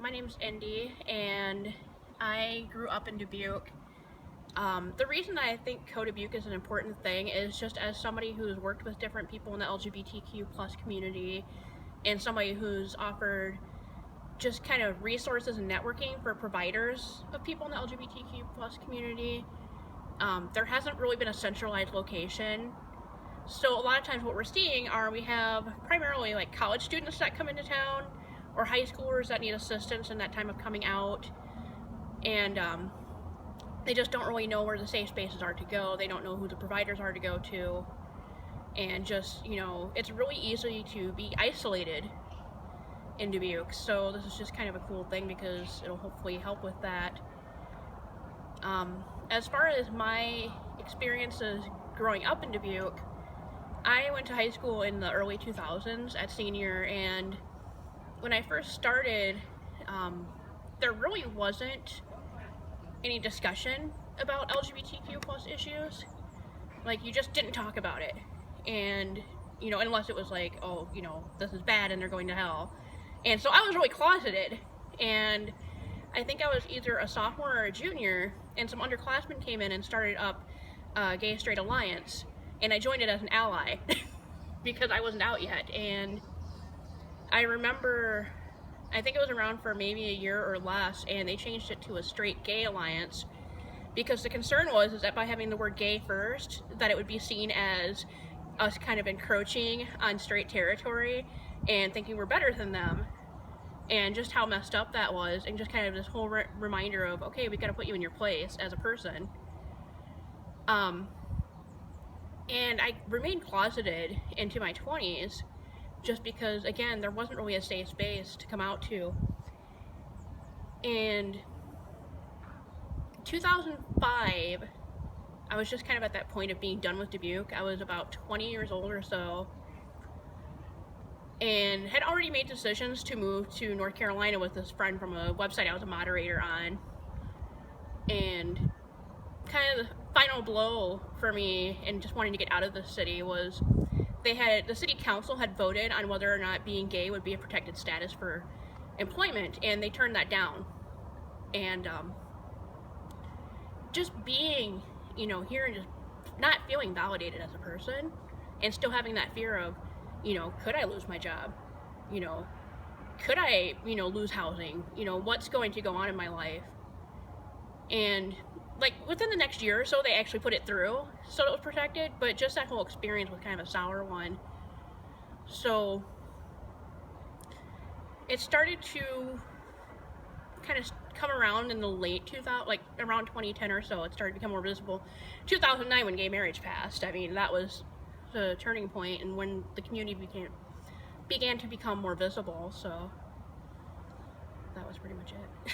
my name's Indy, and I grew up in Dubuque. The reason I think Dubuque is an important thing is just as somebody who's worked with different people in the LGBTQ plus community, and somebody who's offered just kind of resources and networking for providers of people in the LGBTQ plus community. There hasn't really been a centralized location. So a lot of times what we're seeing are we have primarily like college students that come into town or high schoolers that need assistance in that time of coming out, and they just don't really know where the safe spaces are to go. They don't know who the providers are to go to, and just, it's really easy to be isolated in Dubuque. So this is just kind of a cool thing because it'll hopefully help with that. As far as my experiences growing up in Dubuque, I went to high school in the early 2000s at senior, and when I first started, there really wasn't any discussion about LGBTQ plus issues. Like, you just didn't talk about it. And, unless it was like, oh, this is bad and they're going to hell. And so I was really closeted. And I think I was either a sophomore or a junior, and some underclassmen came in and started up Gay Straight Alliance. And I joined it as an ally because I wasn't out yet. And I remember, I think it was around for maybe a year or less, and they changed it to a Straight Gay Alliance because the concern was that by having the word gay first, that it would be seen as us kind of encroaching on straight territory and thinking we're better than them, and just how messed up that was, and just kind of this whole reminder of, okay, we've got to put you in your place as a person. And I remained closeted into my 20s just because, again, there wasn't really a safe space to come out to. And 2005, I was just kind of at that point of being done with Dubuque. I was about 20 years old or so, and had already made decisions to move to North Carolina with this friend from a website I was a moderator on. And kind of the final blow for me and just wanting to get out of the city was the city council had voted on whether or not being gay would be a protected status for employment, and they turned that down. And just being, here and just not feeling validated as a person, and still having that fear of, could I lose my job? Could I, lose housing? What's going to go on in my life? And like within the next year or so, they actually put it through so it was protected, but just that whole experience was kind of a sour one. So it started to kind of come around in the late 2000, like around 2010 or so. It started to become more visible. 2009, when gay marriage passed, I mean, that was the turning point, and when the community began to become more visible. So that was pretty much it.